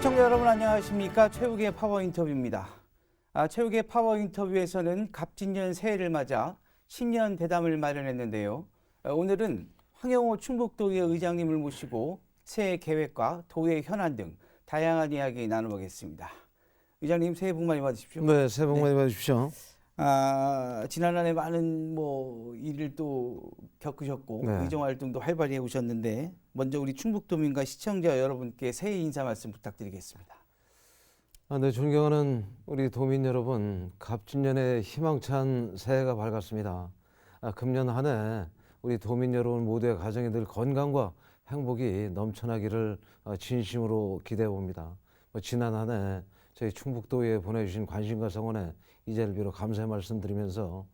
시청자 여러분 안녕하십니까? 최욱의 파워 인터뷰입니다. 최욱의 파워 인터뷰에서는 갑진년 새해를 맞아 신년 대담을 마련했는데요. 오늘은 황영호 충북도의회 의장님을 모시고 새해 계획과 도의 현안 등 다양한 이야기 나눠보겠습니다. 의장님 새해 복 많이 받으십시오. 네, 새해 복 많이 받으십시오. 지난 한 해 많은 일을 또 겪으셨고 네. 의정 활동도 활발히 해오셨는데 먼저 우리 충북도민과 시청자 여러분께 새해 인사 말씀 부탁드리겠습니다. 네, 존경하는 우리 도민 여러분, 갑진년의 희망찬 새해가 밝았습니다. 금년 한 해 우리 도민 여러분 모두의 가정에 늘 건강과 행복이 넘쳐나기를 진심으로 기대해 봅니다. 지난 한 해 저희 충북도에 보내주신 관심과 성원에 이 자리를 빌어 감사의 말씀드리면서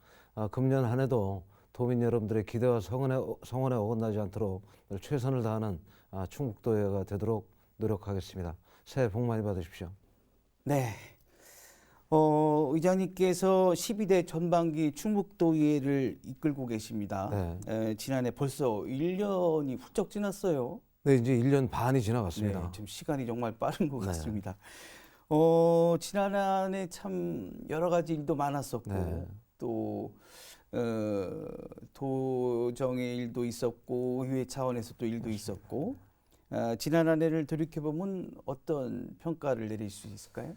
금년 한 해도 도민 여러분들의 기대와 성원에 어긋나지 않도록 늘 최선을 다하는 충북도회가 되도록 노력하겠습니다. 새해 복 많이 받으십시오. 네. 의장님께서 12대 전반기 충북도의회를 이끌고 계십니다. 네. 지난해 벌써 1년이 훌쩍 지났어요. 네, 이제 1년 반이 지나갔습니다. 네, 지금 시간이 정말 빠른 것 네. 같습니다. 지난 한 해 참 여러 가지 일도 많았었고 네. 또 도정의 일도 있었고 의회 차원에서 또 일도 있었고 지난 한 해를 돌이켜보면 어떤 평가를 내릴 수 있을까요?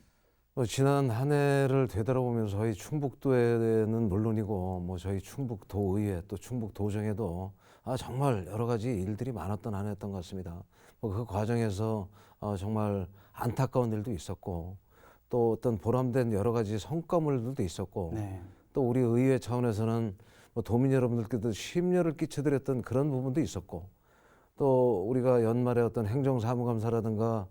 지난 한 해를 되돌아보면서 저희 충북도에는 물론이고 저희 충북도의회 또 충북도정에도 정말 여러 가지 일들이 많았던 한 해였던 것 같습니다. 그 과정에서 정말 안타까운 일도 있었고 또 어떤 보람된 여러 가지 성과물들도 있었고 네. 또 우리 의회 차원에서는 도민 여러분들께도 심려를 끼쳐드렸던 그런 부분도 있었고 또 우리가 연말에 어떤 행정사무감사라든가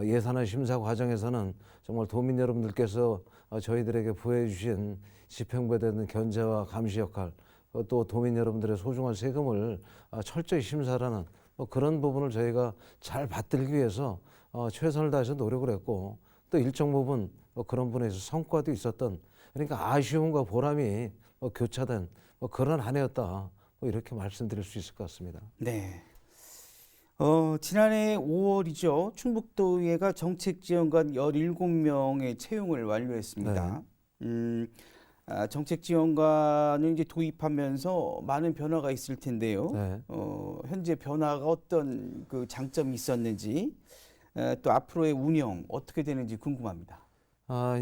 예산안 심사 과정에서는 정말 도민 여러분들께서 저희들에게 부여해 주신 집행부에 대한 견제와 감시 역할 또 도민 여러분들의 소중한 세금을 철저히 심사하는 그런 부분을 저희가 잘 받들기 위해서 최선을 다해서 노력을 했고 또 일정 부분 그런 분에서 성과도 있었던 그러니까 아쉬움과 보람이 교차된 그런 한 해였다 이렇게 말씀드릴 수 있을 것 같습니다. 네. 지난해 5월이죠. 충북도의회가 정책지원관 17명의 채용을 완료했습니다. 정책지원관을 이제 도입하면서 많은 변화가 있을 텐데요. 네. 현재 변화가 어떤 그 장점이 있었는지 또 앞으로의 운영 어떻게 되는지 궁금합니다.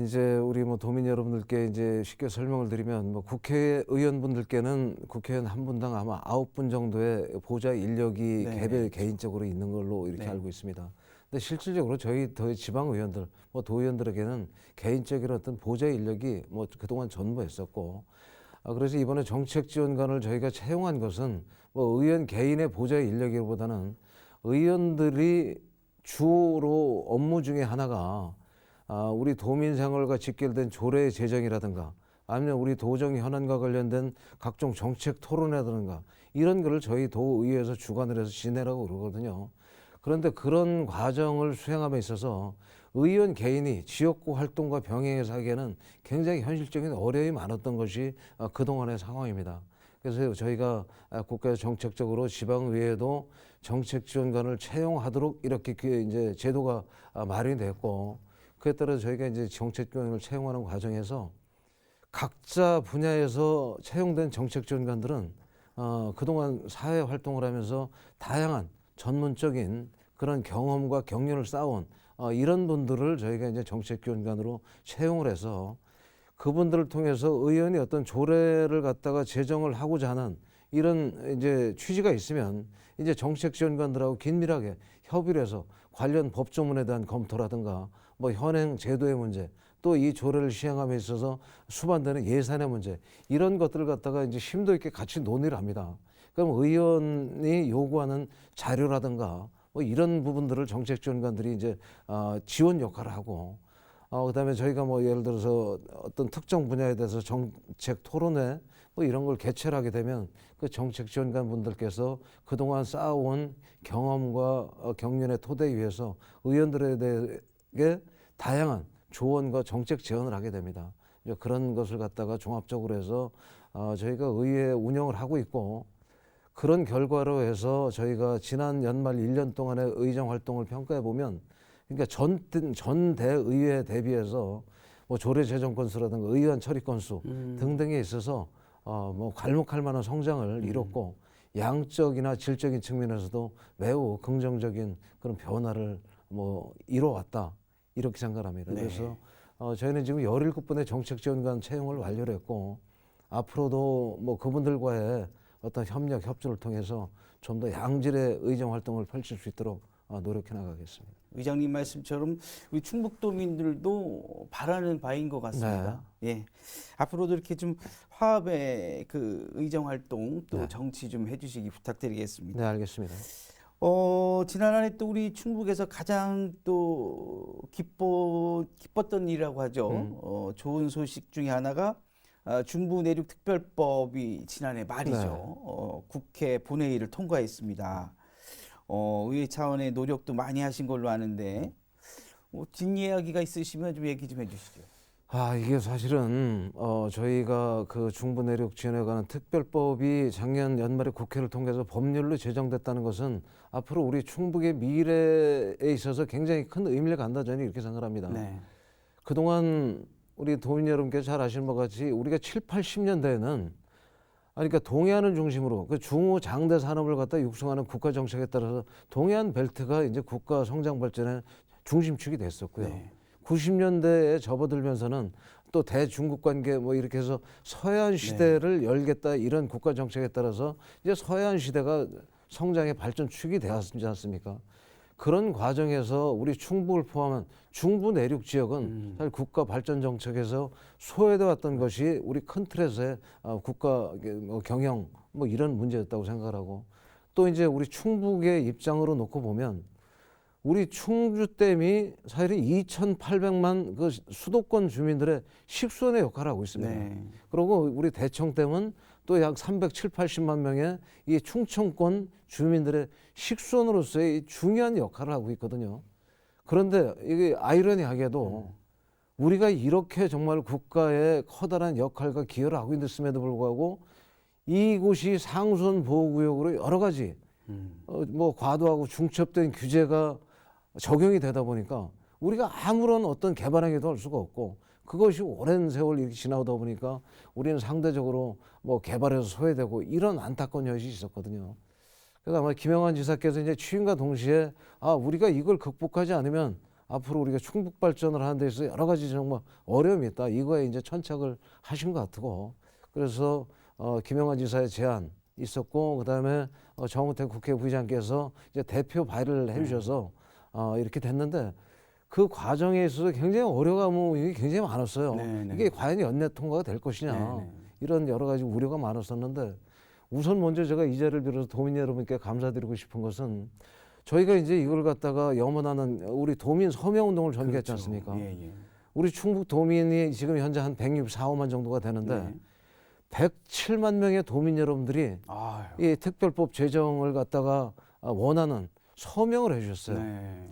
이제 우리 도민 여러분들께 이제 쉽게 설명을 드리면 국회의원분들께는 국회의원 한 분당 아마 9분 정도의 보좌 인력이 네. 개인적으로 있는 걸로 이렇게 네. 알고 있습니다. 근데 실질적으로 저희 지방 의원들, 도의원들에게는 개인적인 어떤 보좌 인력이 그동안 전무했었고, 그래서 이번에 정책지원관을 저희가 채용한 것은 의원 개인의 보좌 인력이보다는 의원들이 주로 업무 중에 하나가 우리 도민 생활과 직결된 조례 제정이라든가 아니면 우리 도정 현안과 관련된 각종 정책 토론이라든가 이런 거를 저희 도의회에서 주관을 해서 진행하고 그러거든요. 그런데 그런 과정을 수행함에 있어서 의원 개인이 지역구 활동과 병행해서 하기에는 굉장히 현실적인 어려움이 많았던 것이 그동안의 상황입니다. 그래서 저희가 국가에서 정책적으로 지방의회에도 정책지원관을 채용하도록 이렇게 이제 제도가 마련이 됐고 그에 따라 저희가 이제 정책지원관을 채용하는 과정에서 각자 분야에서 채용된 정책지원관들은 그동안 사회 활동을 하면서 다양한 전문적인 그런 경험과 경륜을 쌓아온 이런 분들을 저희가 이제 정책지원관으로 채용을 해서 그분들을 통해서 의원이 어떤 조례를 갖다가 제정을 하고자 하는 이런 이제 취지가 있으면 이제 정책지원관들하고 긴밀하게 협의를 해서 관련 법조문에 대한 검토라든가 현행 제도의 문제 또 이 조례를 시행함에 있어서 수반되는 예산의 문제 이런 것들을 갖다가 이제 심도 있게 같이 논의를 합니다. 그럼 의원이 요구하는 자료라든가 이런 부분들을 정책지원관들이 이제 지원 역할을 하고 그다음에 저희가 예를 들어서 어떤 특정 분야에 대해서 정책 토론회 이런 걸 개최를 하게 되면 그 정책지원관 분들께서 그동안 쌓아온 경험과 경륜의 토대 위에서 의원들에게 다양한 조언과 정책 제언을 하게 됩니다. 이제 그런 것을 갖다가 종합적으로 해서 저희가 의회 운영을 하고 있고 그런 결과로 해서 저희가 지난 연말 1년 동안의 의정 활동을 평가해 보면 그러니까 전 대의회 대비해서 뭐 조례 제정 건수라든가 의원 처리 건수 등등에 있어서 뭐 괄목할 만한 성장을 이뤘고 양적이나 질적인 측면에서도 매우 긍정적인 그런 변화를 뭐 이뤄왔다 이렇게 생각합니다. 네. 그래서 저희는 지금 17분의 정책지원관 채용을 완료를 했고 앞으로도 뭐 그분들과의 어떤 협력 협조를 통해서 좀 더 양질의 의정 활동을 펼칠 수 있도록 노력해 나가겠습니다. 의장님 말씀처럼 우리 충북도민들도 바라는 바인 것 같습니다. 예. 앞으로도 이렇게 좀 화합의 그 의정 활동 또 네. 정치 좀 해주시기 부탁드리겠습니다. 네, 알겠습니다. 지난 한 해 또 우리 충북에서 가장 또 기뻤던 일이라고 하죠. 좋은 소식 중에 하나가 중부 내륙 특별법이 지난해 말이죠. 네. 국회 본회의를 통과했습니다. 의회 차원의 노력도 많이 하신 걸로 아는데 뒷이야기가 있으시면 좀 얘기 좀 해주시죠. 이게 사실은 저희가 그 중부 내륙 지원에 관한 특별법이 작년 연말에 국회를 통해서 법률로 제정됐다는 것은 앞으로 우리 충북의 미래에 있어서 굉장히 큰 의미를 갖는다 저는 이렇게 생각합니다. 네. 그동안 우리 도민 여러분께서 잘 아시는 것 같이 우리가 7, 80년대에는 그러니까 동해안을 중심으로 그 중후 장대 산업을 갖다 육성하는 국가 정책에 따라서 동해안 벨트가 이제 국가 성장 발전의 중심축이 됐었고요. 네. 90년대에 접어들면서는 또 대중국 관계 뭐 이렇게 해서 서해안 시대를 열겠다 이런 국가 정책에 따라서 이제 서해안 시대가 성장의 발전축이 되었지 않습니까? 그런 과정에서 우리 충북을 포함한 중부 내륙 지역은 사실 국가 발전 정책에서 소외돼 왔던 것이 우리 큰 틀에서의 국가 뭐 경영 뭐 이런 문제였다고 생각하고 또 이제 우리 충북의 입장으로 놓고 보면 우리 충주댐이 사실은 2,800만 그 수도권 주민들의 식수원의 역할을 하고 있습니다. 네. 그리고 우리 대청댐은 또 약 380만 명의 이 충청권 주민들의 식수원으로서의 중요한 역할을 하고 있거든요. 그런데 이게 아이러니하게도 우리가 이렇게 정말 국가의 커다란 역할과 기여를 하고 있음에도 불구하고 이곳이 상수원 보호구역으로 여러 가지 뭐 과도하고 중첩된 규제가 적용이 되다 보니까 우리가 아무런 어떤 개발행위도 할 수가 없고 그것이 오랜 세월 이렇게 지나오다 보니까 우리는 상대적으로 뭐 개발에서 소외되고 이런 안타까운 현실이 있었거든요. 그래서 아마 김영환 지사께서 이제 취임과 동시에 우리가 이걸 극복하지 않으면 앞으로 우리가 충북 발전을 하는 데 있어서 여러 가지 정말 어려움이 있다. 이거에 이제 천착을 하신 것 같고 그래서 김영환 지사의 제안 있었고 그다음에 정우택 국회부의장께서 이제 대표 발의를 해주셔서 이렇게 됐는데 그 과정에 있어서 굉장히 어려움이 굉장히 많았어요. 네네. 이게 과연 연내 통과가 될 것이냐 네네. 이런 여러 가지 우려가 많았었는데 우선 먼저 제가 이 자리를 빌어서 도민 여러분께 감사드리고 싶은 것은 저희가 이제 이걸 갖다가 염원하는 우리 도민 서명 운동을 전개했지 않습니까? 예, 예. 우리 충북 도민이 지금 현재 한 164, 5만 정도가 되는데 네. 107만 명의 도민 여러분들이 아유. 이 특별법 제정을 갖다가 원하는 서명을 해주셨어요. 네.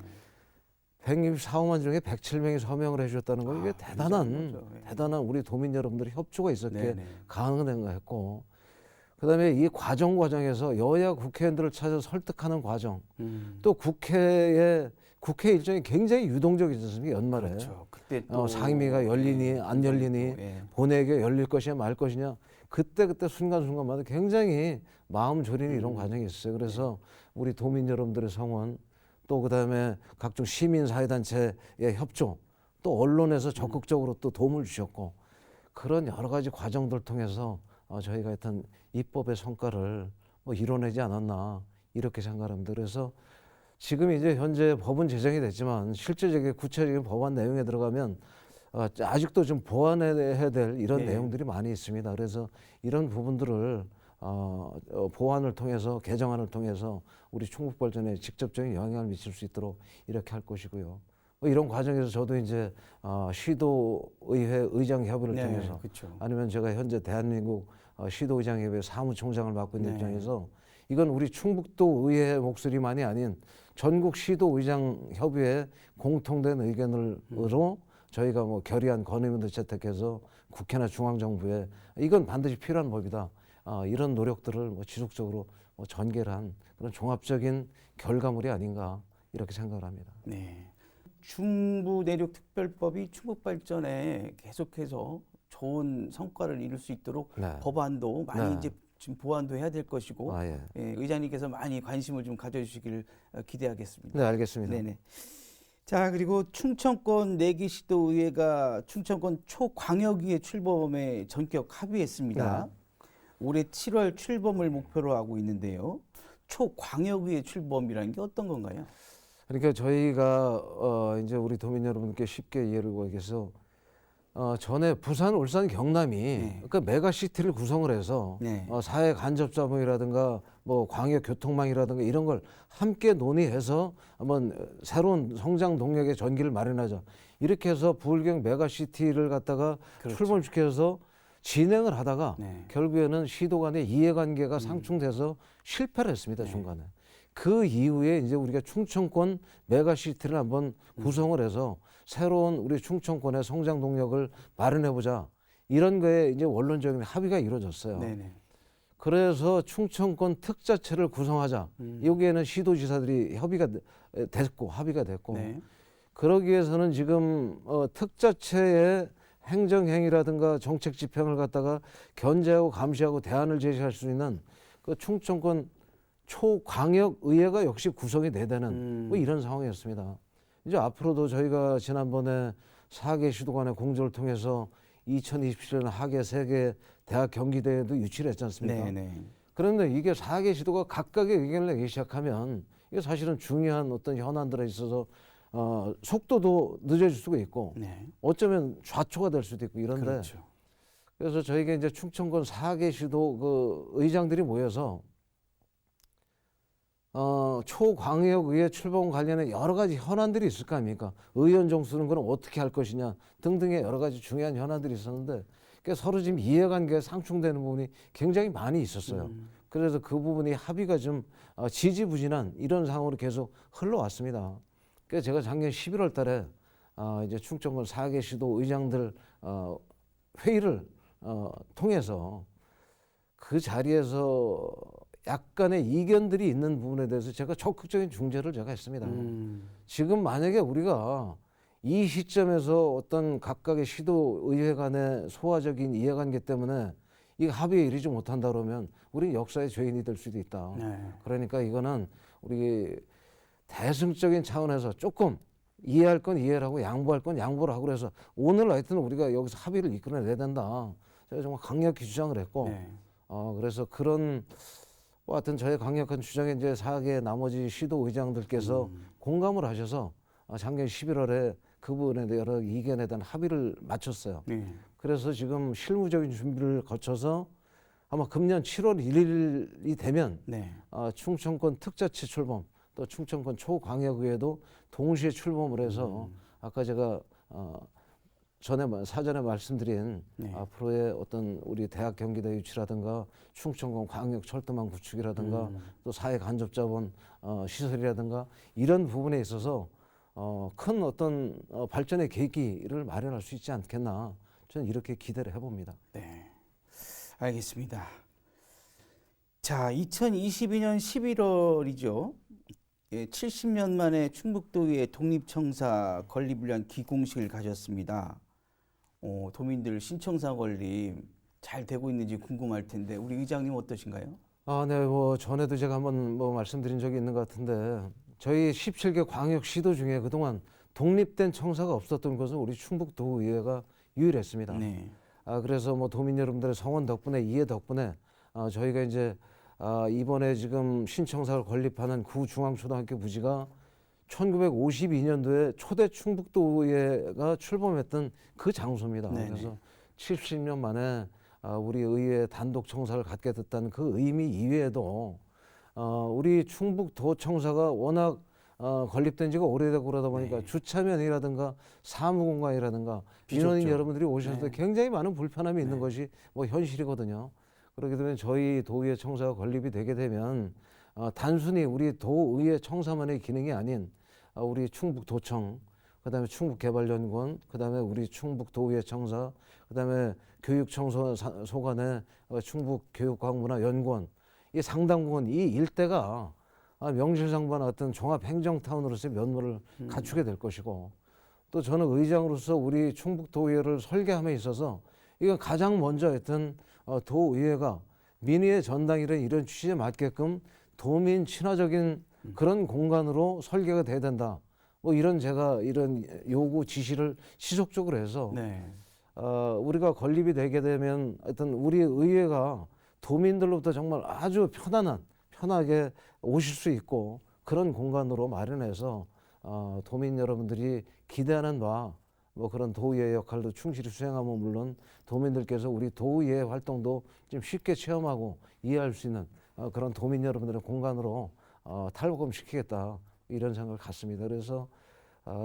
164, 5만 중에 107명이 서명을 해주셨다는 건 이게 대단한 굉장한 거죠. 예. 대단한 우리 도민 여러분들의 협조가 있었기에 네네. 가능한 거 했고 그다음에 이 과정에서 여야 국회의원들을 찾아 설득하는 과정 또 국회 일정이 굉장히 유동적이지 않습니까? 연말에 그렇죠. 그때 또 상임위가 열리니 안 열리니 예. 본회의가 열릴 것이냐 말 것이냐 그때 순간순간마다 굉장히 마음 졸이는 이런 과정이 있어요. 그래서 우리 도민 여러분들의 성원 또 그다음에 각종 시민사회단체의 협조 또 언론에서 적극적으로 또 도움을 주셨고 그런 여러 가지 과정들 통해서 저희가 하여튼 입법의 성과를 뭐 이뤄내지 않았나 이렇게 생각합니다. 그래서 지금 이제 현재 법은 제정이 됐지만 실제적인 구체적인 법안 내용에 들어가면 아직도 좀 보완해야 될 이런 네. 내용들이 많이 있습니다. 그래서 이런 부분들을 보완을 통해서 개정안을 통해서 우리 충북 발전에 직접적인 영향을 미칠 수 있도록 이렇게 할 것이고요. 이런 과정에서 저도 이제 시도의회 의장협의를 네, 통해서 그렇죠. 아니면 제가 현재 대한민국 시도의장협의 사무총장을 맡고 있는 네. 입장에서 이건 우리 충북도 의회의 목소리만이 아닌 전국 시도의장협의회 공통된 의견으로 저희가 뭐 결의안 건의문도 채택해서 국회나 중앙정부에 이건 반드시 필요한 법이다. 이런 노력들을 뭐 지속적으로 전개를 한 그런 종합적인 결과물이 아닌가 이렇게 생각을 합니다. 네. 중부내륙특별법이 충북 발전에 계속해서 좋은 성과를 이룰 수 있도록 네. 법안도 많이 네. 이제 지금 보완도 해야 될 것이고 예. 의장님께서 많이 관심을 좀 가져주시기를 기대하겠습니다. 네, 알겠습니다. 네네. 자, 그리고 충청권 내기시도의회가 충청권 초광역위의 출범에 전격 합의했습니다. 네. 올해 7월 출범을 목표로 하고 있는데요. 초광역위의 출범이라는 게 어떤 건가요? 그러니까 저희가 이제 우리 도민 여러분께 쉽게 이해를 구하기 위해서 전에 부산, 울산, 경남이 그러니까 메가시티를 구성을 해서 네. 사회 간접자본이라든가 뭐 광역 교통망이라든가 이런 걸 함께 논의해서 한번 새로운 성장 동력의 전기를 마련하자. 이렇게 해서 부울경 메가시티를 갖다가 그렇죠. 출범시켜서 진행을 하다가 네. 결국에는 시도 간의 이해관계가 상충돼서 실패를 했습니다, 중간에. 그 이후에 이제 우리가 충청권 메가시티를 한번 구성을 해서 새로운 우리 충청권의 성장 동력을 마련해보자. 이런 거에 이제 원론적인 합의가 이루어졌어요. 네네. 그래서 충청권 특자체를 구성하자. 여기에는 시도지사들이 합의가 됐고 네. 그러기 위해서는 지금 특자체의 행정행위라든가 정책 집행을 갖다가 견제하고 감시하고 대안을 제시할 수 있는 그 충청권 초광역의회가 역시 구성이 돼야 되는 뭐 이런 상황이었습니다. 이제 앞으로도 저희가 지난번에 4개 시도 간의 공조를 통해서 2027년 하계 세계 대학 경기대회도 유치를 했지 않습니까? 네네. 그런데 이게 4개 시도가 각각의 의견을 내기 시작하면 이게 사실은 중요한 어떤 현안들에 있어서 속도도 늦어질 수가 있고 네. 어쩌면 좌초가 될 수도 있고 이런데 그렇죠. 그래서 저희가 이제 충청권 4개 시도 그 의장들이 모여서 초광역의회 출범 관련해 여러 가지 현안들이 있을 거 아닙니까? 의원 정수는 그럼 어떻게 할 것이냐 등등의 여러 가지 중요한 현안들이 있었는데 서로 지금 이해관계가 상충되는 부분이 굉장히 많이 있었어요. 그래서 그 부분이 합의가 좀 지지부진한 이런 상황으로 계속 흘러왔습니다. 그래서 제가 작년 11월 달에 이제 충청권 4개 시도 의장들 회의를 통해서 그 자리에서 약간의 이견들이 있는 부분에 대해서 제가 적극적인 중재를 제가 했습니다. 지금 만약에 우리가 이 시점에서 어떤 각각의 시도 의회 간의 소화적인 이해관계 때문에 이 합의에 이르지 못한다 그러면 우리 역사의 죄인이 될 수도 있다. 네. 그러니까 이거는 우리 대승적인 차원에서 조금 이해할 건 이해를 하고 양보할 건 양보를 하고 그래서 오늘 하여튼 우리가 여기서 합의를 이끌어내야 된다. 제가 정말 강력히 주장을 했고 네. 그래서 그런 뭐 하여튼 저의 강력한 주장에 이제 4개 나머지 시도 의장들께서 공감을 하셔서 작년 11월에 그 부분에 대해 여러 이견에 대한 합의를 마쳤어요. 네. 그래서 지금 실무적인 준비를 거쳐서 아마 금년 7월 1일이 되면 네. 충청권 특자체 출범 또 충청권 초광역의회도 동시에 출범을 해서 아까 제가 사전에 말씀드린 네. 앞으로의 어떤 우리 대학 경기대 유치라든가 충청권 광역 철도망 구축이라든가 또 사회 간접자본 시설이라든가 이런 부분에 있어서 큰 어떤 발전의 계기를 마련할 수 있지 않겠나 저는 이렇게 기대를 해봅니다. 네. 알겠습니다. 자, 2022년 11월이죠. 예, 70년 만에 충북도의회 독립청사 건립을 위한 기공식을 가졌습니다. 도민들 신청사 건립 잘 되고 있는지 궁금할 텐데 우리 의장님 어떠신가요? 네, 뭐 전에도 제가 한번 뭐 말씀드린 적이 있는 것 같은데 저희 17개 광역 시도 중에 그동안 독립된 청사가 없었던 것은 우리 충북도의회가 유일했습니다. 네. 그래서 뭐 도민 여러분들의 성원 덕분에 이해 덕분에 저희가 이제 이번에 지금 신청사를 건립하는 구중앙초등학교 부지가 1952년도에 초대 충북도의회가 출범했던 그 장소입니다. 네네. 그래서 70년 만에 우리 의회 단독 청사를 갖게 됐다는 그 의미 이외에도 우리 충북도청사가 워낙 건립된 지가 오래되고 그러다 보니까 네. 주차면이라든가 사무공간이라든가 비좁죠. 민원인 여러분들이 오셔서 네. 굉장히 많은 불편함이 있는 네. 것이 뭐 현실이거든요. 그렇게 되면 저희 도의회 청사가 건립이 되게 되면 단순히 우리 도의회 청사만의 기능이 아닌 우리 충북도청, 그다음에 충북개발연구원, 그다음에 우리 충북도의회 청사, 그다음에 교육청소관의 충북교육과학문화연구원 이 상당 부분 이 일대가 명실상부한 어떤 종합행정타운으로서의 면모를 갖추게 될 것이고, 또 저는 의장으로서 우리 충북도의회를 설계함에 있어서 이건 가장 먼저 했던 도의회가 민의의 전당이라는 이런 취지에 맞게끔 도민 친화적인 그런 공간으로 설계가 돼야 된다. 뭐 이런 제가 이런 요구 지시를 지속적으로 해서 네. 우리가 건립이 되게 되면 하여튼 우리 의회가 도민들로부터 정말 아주 편하게 오실 수 있고 그런 공간으로 마련해서 도민 여러분들이 기대하는 바 뭐 그런 도의회 역할도 충실히 수행하면 물론 도민들께서 우리 도의회 활동도 좀 쉽게 체험하고 이해할 수 있는 그런 도민 여러분들의 공간으로 탈바꿈시키겠다 이런 생각을 갖습니다. 그래서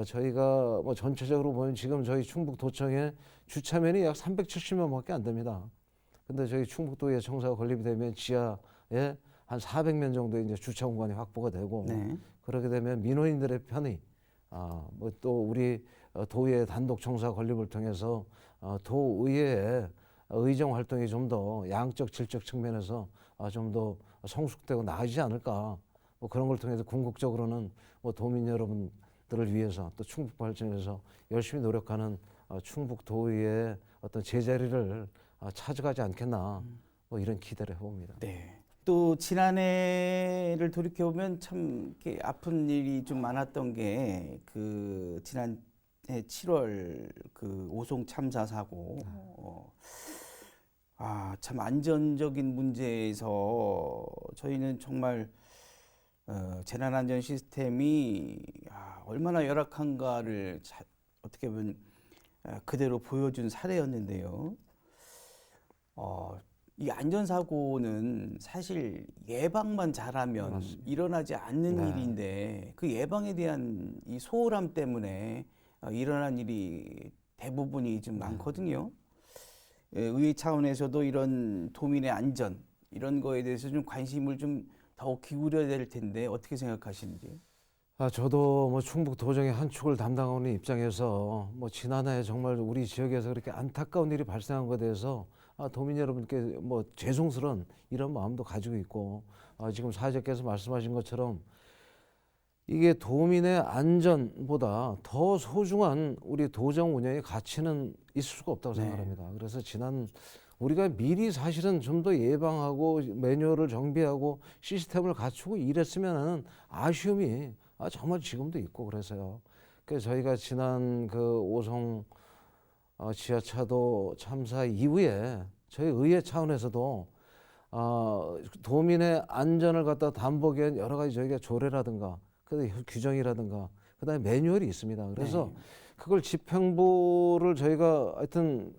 저희가 뭐 전체적으로 보면 지금 저희 충북도청에 주차면이 약 370면밖에 안 됩니다. 근데 저희 충북도의회 청사가 건립이 되면 지하에 한 400면 정도의 이제 주차 공간이 확보가 되고 네. 그렇게 되면 민원인들의 편의, 뭐 또 우리 도의회 단독 청사 건립을 통해서 도의회의 의정 활동이 좀 더 양적 질적 측면에서 좀 더 성숙되고 나아지지 않을까. 뭐 그런 걸 통해서 궁극적으로는 뭐 도민 여러분들을 위해서 또 충북 발전에서 열심히 노력하는 충북 도의회의 어떤 제자리를 찾아가지 않겠나. 뭐 이런 기대를 해봅니다. 네. 또 지난해를 돌이켜 보면 참 이렇게 아픈 일이 좀 많았던 게 그 지난해 7월 그 오송 참사 사고. 참 안전적인 문제에서 저희는 정말 재난안전 시스템이 얼마나 열악한가를 어떻게 보면 그대로 보여준 사례였는데요. 이 안전사고는 사실 예방만 잘하면 맞습니다. 일어나지 않는 네. 일인데 그 예방에 대한 이 소홀함 때문에 일어난 일이 대부분이 좀 많거든요. 의회 차원에서도 이런 도민의 안전 이런 거에 대해서 좀 관심을 좀 더욱 기울여야 될 텐데 어떻게 생각하시는지? 저도 뭐 충북 도정의 한 축을 담당하는 입장에서 뭐 지난해 정말 우리 지역에서 그렇게 안타까운 일이 발생한 것에 대해서 도민 여러분께 뭐 죄송스러운 이런 마음도 가지고 있고 지금 사회자께서 말씀하신 것처럼 이게 도민의 안전보다 더 소중한 우리 도정 운영의 가치는 있을 수가 없다고 네. 생각합니다. 그래서 우리가 미리 사실은 좀 더 예방하고 매뉴얼을 정비하고 시스템을 갖추고 이랬으면 하는 아쉬움이 정말 지금도 있고 그래서요. 그래서 저희가 지난 그 오송 지하차도 참사 이후에 저희 의회 차원에서도 도민의 안전을 갖다 담보하기 위한 여러 가지 저희가 조례라든가 규정이라든가 그다음에 매뉴얼이 있습니다. 그래서 네. 그걸 집행부를 저희가 하여튼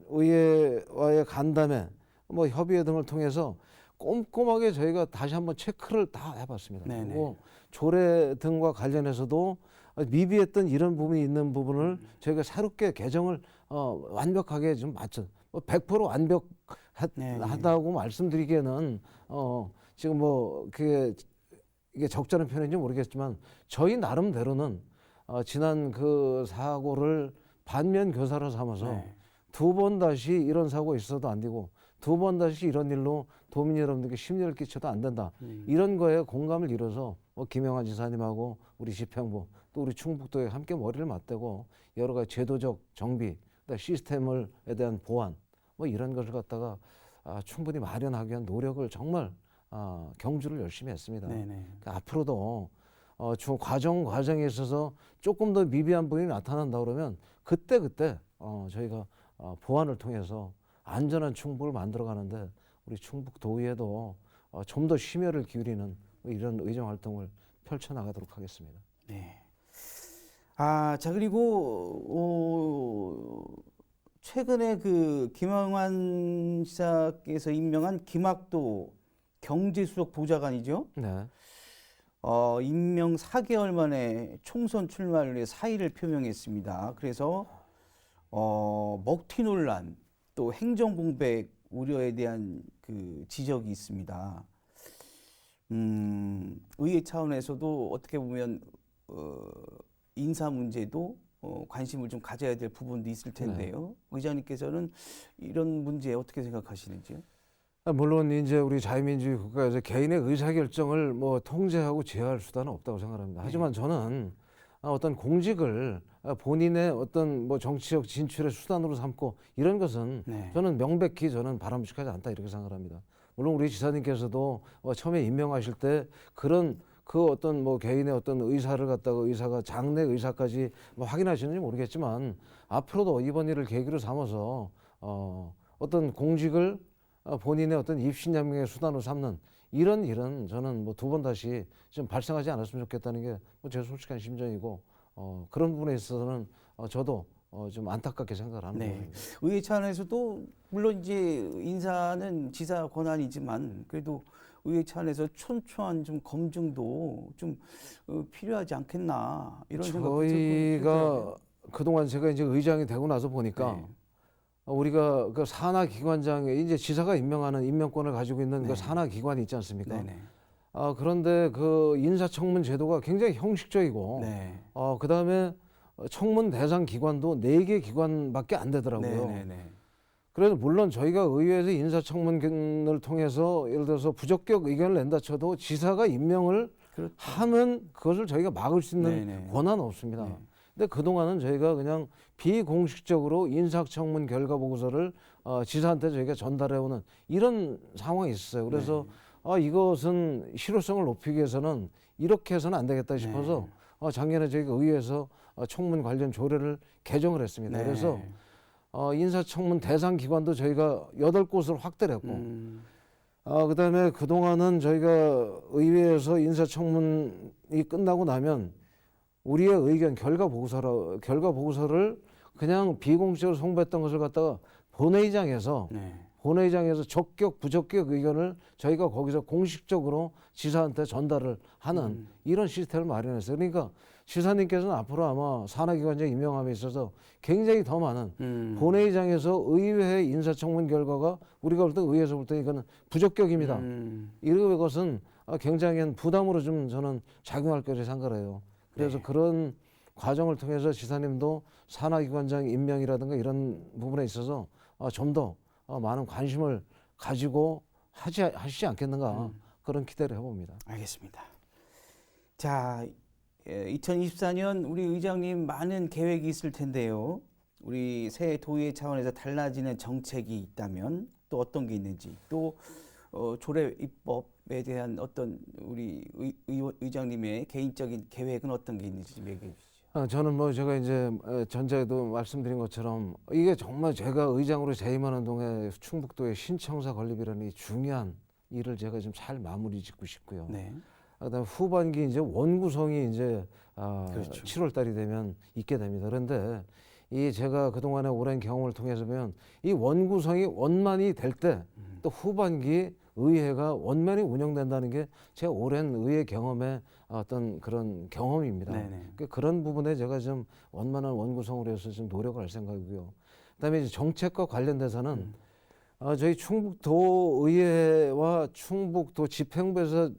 의회와의 간담회 뭐 협의회 등을 통해서 꼼꼼하게 저희가 다시 한번 체크를 다 해봤습니다. 네네. 그리고 조례 등과 관련해서도 미비했던 이런 부분이 있는 부분을 저희가 새롭게 개정을 완벽하게 좀 뭐 100% 완벽하다고 말씀드리기에는 지금 뭐 그게 이게 적절한 표현인지 모르겠지만 저희 나름대로는 지난 그 사고를 반면 교사로 삼아서 네. 두 번 다시 이런 사고 있어도 안 되고 두 번 다시 이런 일로 도민 여러분들께 심려를 끼쳐도 안 된다. 이런 거에 공감을 이뤄서 뭐 김영환 지사님하고 우리 집행부 또 우리 충북도에 함께 머리를 맞대고 여러 가지 제도적 정비, 시스템에 대한 보완 뭐 이런 것을 갖다가 충분히 마련하기 위한 노력을 정말 경주를 열심히 했습니다. 네네. 그러니까 앞으로도 과정에 있어서 조금 더 미비한 부분이 나타난다 그러면 그때 저희가 보완을 통해서 안전한 충북을 만들어가는데 우리 충북도의회도 좀 더 심혈을 기울이는 이런 의정 활동을 펼쳐나가도록 하겠습니다. 네. 자, 그리고, 최근에 그 김영환 시사께서 임명한 김학도 경제수석 보좌관이죠. 네. 임명 4개월 만에 총선 출마를 위해 사의를 표명했습니다. 그래서, 먹튀 논란, 또 행정 공백 우려에 대한 그 지적이 있습니다. 의회 차원에서도 어떻게 보면 인사 문제도 관심을 좀 가져야 될 부분도 있을 텐데요. 의장님께서는 이런 문제에 어떻게 생각하시는지요? 물론 이제 우리 자유민주주의 국가에서 개인의 의사결정을 뭐 통제하고 제어할 수단은 없다고 생각합니다. 하지만 저는 어떤 공직을 본인의 어떤 뭐 정치적 진출의 수단으로 삼고 이런 것은 네. 저는 명백히 저는 바람직하지 않다 이렇게 생각합니다. 물론 우리 지사님께서도 처음에 임명하실 때 그런 그 어떤 뭐 개인의 어떤 의사를 갖다가 의사가 장래 의사까지 뭐 확인하시는지 모르겠지만 앞으로도 이번 일을 계기로 삼아서 어떤 공직을 본인의 어떤 입신양명의 수단으로 삼는 이런 일은 저는 뭐 두 번 다시 좀 발생하지 않았으면 좋겠다는 게 뭐 제 솔직한 심정이고 그런 부분에 있어서는 저도 좀 안타깝게 생각을 하는 네. 부분입니다. 의회 차원에서도 물론 이제 인사는 지사 권한이지만 그래도 의회 차원에서 촘촘한 좀 검증도 좀 필요하지 않겠나 이런 생각도 저희가 그동안 제가 이제 의장이 되고 나서 보니까 네. 우리가 그 산하기관장에 이제 지사가 임명하는 임명권을 가지고 있는 네. 그 산하기관이 있지 않습니까? 네네. 그런데 그 인사청문 제도가 굉장히 형식적이고 네. 그다음에 청문 대상 기관도 4개 기관밖에 안 되더라고요. 네네네. 그래서 물론 저희가 의회에서 인사청문을 통해서 예를 들어서 부적격 의견을 낸다 쳐도 지사가 임명을 그렇죠. 하면 그것을 저희가 막을 수 있는 네네. 권한은 없습니다. 네. 근데 그동안은 저희가 그냥 비공식적으로 인사청문 결과 보고서를 지사한테 저희가 전달해오는 이런 상황이 있었어요. 그래서 이것은 실효성을 높이기 위해서는 이렇게 해서는 안 되겠다 싶어서 작년에 저희가 의회에서 청문 관련 조례를 개정을 했습니다. 네. 그래서 인사청문 대상 기관도 저희가 8곳을 확대를 했고 그다음에 그동안은 저희가 의회에서 인사청문이 끝나고 나면 우리의 의견 결과 보고서를 그냥 비공식적으로 송부했던 것을 갖다가 본회의장에서 네. 적격 부적격 의견을 저희가 거기서 공식적으로 지사한테 전달을 하는 이런 시스템을 마련했어요. 그러니까 지사님께서는 앞으로 아마 산하기관장 임명함에 있어서 굉장히 더 많은 본회의장에서 의회 인사청문 결과가 우리가 볼 때 의회에서 볼 때 이거는 부적격입니다. 이것은 굉장히 부담으로 좀 저는 작용할 거라고 생각해요. 그래서 그런 과정을 통해서 지사님도 산하기관장 임명이라든가 이런 부분에 있어서 좀 더 많은 관심을 가지고 하시지 않겠는가 그런 기대를 해봅니다. 알겠습니다. 자, 2024년 우리 의장님 많은 계획이 있을 텐데요. 우리 새 도의회 차원에서 달라지는 정책이 있다면 또 어떤 게 있는지 또 조례 입법에 대한 어떤 우리 의장님의 개인적인 계획은 어떤 게 있는지 좀 얘기해 주시죠. 저는 뭐 제가 이제 전자에도 말씀드린 것처럼 이게 정말 제가 의장으로 재임하는 동안 충북도의 신청사 건립이라는 이 중요한 일을 제가 좀 잘 마무리 짓고 싶고요. 네. 그다음에 후반기 이제 원구성이 이제 그렇죠. 7월 달이 되면 있게 됩니다. 그런데 이 제가 그동안의 오랜 경험을 통해서 보면 이 원구성이 원만이 될 때 또 후반기 의회가 원만히 운영된다는 게 제 오랜 의회 경험의 어떤 그런 경험입니다. 네네. 그런 부분에 제가 좀 원만한 원구성으로 해서 좀 노력을 할 생각이고요. 그다음에 이제 정책과 관련돼서는 저희 충북도 의회와 충북도 집행부에서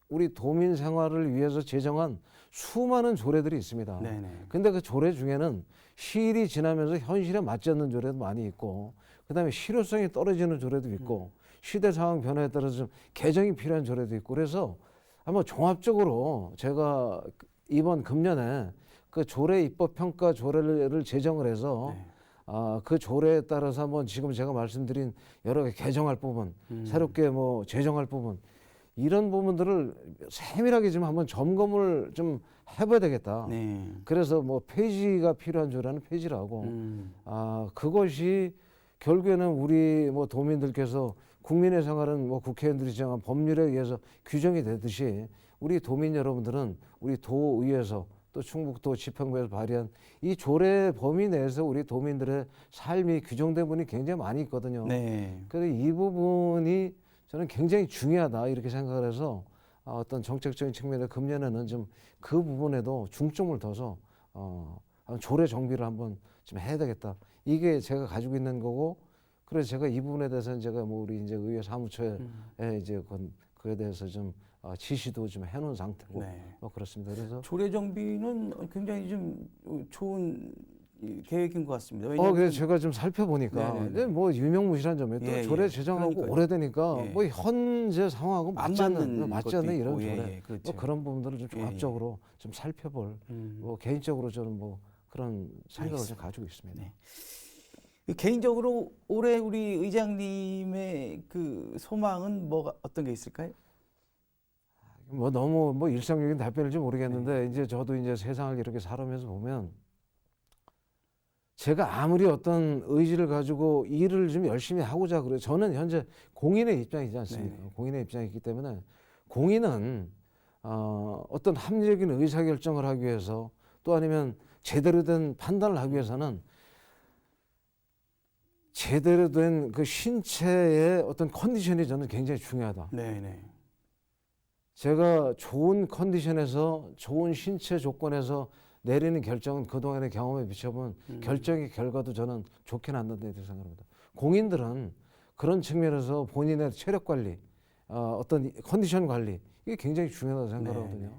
우리 도민 생활을 위해서 제정한 수많은 조례들이 있습니다. 네네. 근데 그 조례 중에는 시일이 지나면서 현실에 맞지 않는 조례도 많이 있고 그다음에 실효성이 떨어지는 조례도 있고 시대 상황 변화에 따라서 좀 개정이 필요한 조례도 있고 그래서 한번 종합적으로 제가 이번 금년에 그 조례 입법 평가 조례를 제정을 해서 그 조례에 따라서 한번 지금 제가 말씀드린 여러 개 개정할 부분, 새롭게 뭐 제정할 부분 이런 부분들을 세밀하게 좀 한번 점검을 좀 해봐야 되겠다. 네. 그래서 뭐 폐지가 필요한 조례는 폐지를 하고 그것이 결국에는 우리 뭐 도민들께서 국민의 생활은 뭐 국회의원들이 정한 법률에 의해서 규정이 되듯이 우리 도민 여러분들은 우리 도의회에서 또 충북도 집행부에서 발의한 이 조례 범위 내에서 우리 도민들의 삶이 규정된 부분이 굉장히 많이 있거든요. 네. 그래서 이 부분이 저는 굉장히 중요하다 이렇게 생각을 해서 어떤 정책적인 측면에 금년에는 좀 그 부분에도 중점을 둬서 조례 정비를 한번 좀 해야 되겠다. 이게 제가 가지고 있는 거고 그래서 제가 이 부분에 대해서는 제가 뭐 우리 이제 의회 사무처에 이제 그에 대해서 좀 지시도 좀 해놓은 상태고 네. 뭐 그렇습니다. 그래서 조례 정비는 굉장히 좀 좋은 이 계획인 것 같습니다. 왜냐하면 그래서 제가 좀 살펴보니까 네네네. 이제 뭐 유명무실한 점이 또 예, 조례 예. 제정하고 그러니까요. 오래되니까 예. 뭐 현재 상황하고 안 맞지 않는 맞는 것도 이런 있고, 예, 조례 예, 그렇죠. 뭐 그런 부분들을 좀 예, 예. 종합적으로 좀 살펴볼 뭐 개인적으로 저는 뭐 그런 생각을 좀 가지고 있습니다. 네. 개인적으로 올해 우리 의장님의 그 소망은 뭐가 어떤 게 있을까요? 뭐 너무 뭐 일상적인 답변일지 모르겠는데 네. 이제 저도 이제 세상을 이렇게 살아면서 보면 제가 아무리 어떤 의지를 가지고 일을 좀 열심히 하고자 그래요. 저는 현재 공인의 입장이지 않습니까? 네. 공인의 입장이기 때문에 공인은 어떤 합리적인 의사결정을 하기 위해서 또 아니면 제대로 된 판단을 하기 위해서는 제대로 된 그 신체의 어떤 컨디션이 저는 굉장히 중요하다. 네, 네. 제가 좋은 컨디션에서 좋은 신체 조건에서 내리는 결정은 그동안의 경험에 비춰본 결정의 결과도 저는 좋게 나온다고 생각합니다. 공인들은 그런 측면에서 본인의 체력 관리, 어떤 컨디션 관리 이게 굉장히 중요하다고 생각하거든요. 네.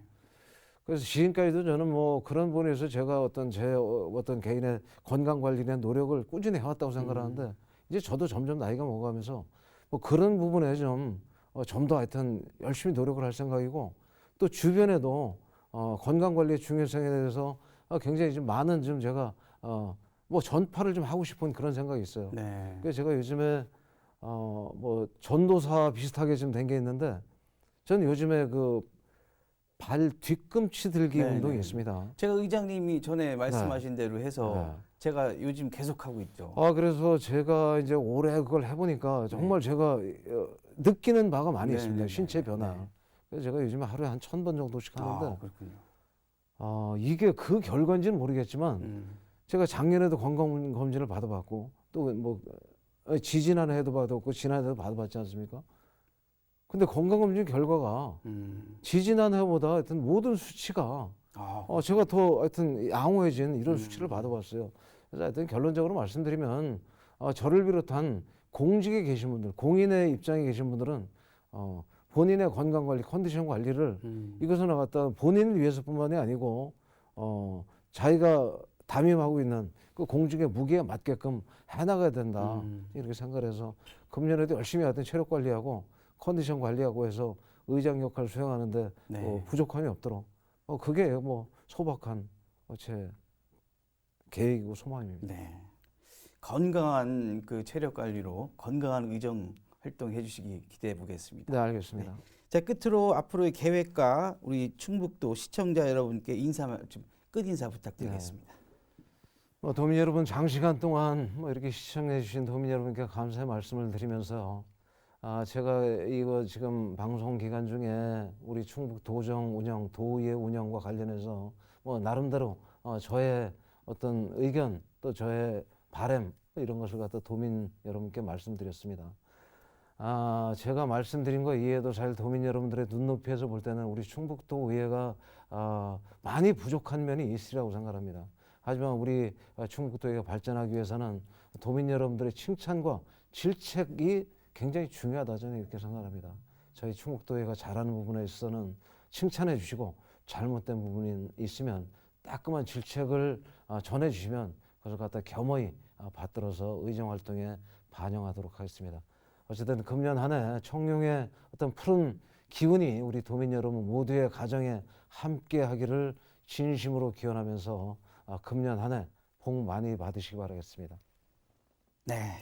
그래서 지금까지도 저는 뭐 그런 부분에서 제가 어떤 제 어떤 개인의 건강 관리에 대한 노력을 꾸준히 해왔다고 생각하는데 이제 저도 점점 나이가 먹어가면서 뭐 그런 부분에 좀 더 하여튼 열심히 노력을 할 생각이고 또 주변에도 건강 관리의 중요성에 대해서 굉장히 좀 많은 좀 제가 뭐 전파를 좀 하고 싶은 그런 생각이 있어요. 네. 그래서 제가 요즘에 뭐 전도사 비슷하게 좀 된 게 있는데 저는 요즘에 그 발 뒤꿈치 들기 네, 운동이 네. 있습니다. 제가 의장님이 전에 말씀하신 대로 해서 네. 제가 요즘 계속 하고 있죠. 그래서 제가 이제 올해 그걸 해보니까 정말 제가 느끼는 바가 많이 네, 있습니다. 네, 신체 네, 변화. 네. 그래서 제가 요즘에 하루에 한 1,000번 정도씩 하는데 그렇군요. 이게 그 결과인지는 모르겠지만 제가 작년에도 건강검진을 받아봤고 또 뭐 지지난해에도 받았고 지난해에도 받아봤지 않습니까? 근데 건강검진 결과가 지지난해보다 하여튼 모든 수치가 제가 더 하여튼 양호해진 이런 수치를 받아봤어요. 그래서 하여튼 결론적으로 말씀드리면 저를 비롯한 공직에 계신 분들, 공인의 입장에 계신 분들은 본인의 건강관리, 컨디션 관리를 이것을 갖다 본인을 위해서뿐만이 아니고 자기가 담임하고 있는 그 공직의 무게에 맞게끔 해나가야 된다 이렇게 생각을 해서 금년에도 열심히 하여튼 체력 관리하고 컨디션 관리하고 해서 의장 역할을 수행하는데 네. 부족함이 없도록 그게 뭐 소박한 제 계획이고 소망입니다. 네. 건강한 그 체력 관리로 건강한 의정 활동해 주시기 기대해 보겠습니다. 네, 알겠습니다. 자, 끝으로 앞으로의 계획과 우리 충북도 시청자 여러분께 끝인사 부탁드리겠습니다. 도민 여러분 장시간 동안 이렇게 시청해 주신 도민 여러분께 감사의 말씀을 드리면서 제가 이거 지금 방송 기간 중에 우리 충북 도정 운영, 도의회 운영과 관련해서 나름대로 저의 어떤 의견 또 저의 바람 이런 것을 갖다 도민 여러분께 말씀드렸습니다. 제가 말씀드린 거 이해도 잘 도민 여러분들의 눈높이에서 볼 때는 우리 충북도 의회가 많이 부족한 면이 있으리라고 생각합니다. 하지만 우리 충북도의회가 발전하기 위해서는 도민 여러분들의 칭찬과 질책이 굉장히 중요하다 저는 이렇게 생각합니다. 저희 충북도의회가 잘하는 부분에 있어서는 칭찬해 주시고 잘못된 부분이 있으면 따끔한 질책을 전해 주시면 그것을 갖다 겸허히 받들어서 의정 활동에 반영하도록 하겠습니다. 어쨌든 금년 한 해 청룡의 어떤 푸른 기운이 우리 도민 여러분 모두의 가정에 함께 하기를 진심으로 기원하면서 금년 한 해 복 많이 받으시기 바라겠습니다. 네.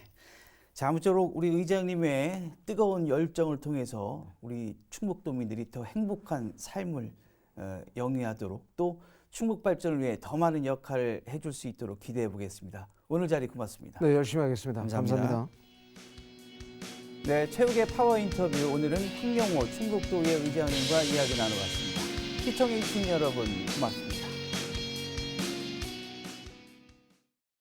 자, 아무쪼록 우리 의장님의 뜨거운 열정을 통해서 우리 충북도민들이 더 행복한 삶을 영위하도록 또 충북 발전을 위해 더 많은 역할을 해줄 수 있도록 기대해 보겠습니다. 오늘 자리 고맙습니다. 네, 열심히 하겠습니다. 감사합니다. 감사합니다. 네, 최욱의 파워 인터뷰 오늘은 황영호 충북도의회 의장님과 이야기 나눠봤습니다. 시청해주신 여러분 고맙습니다.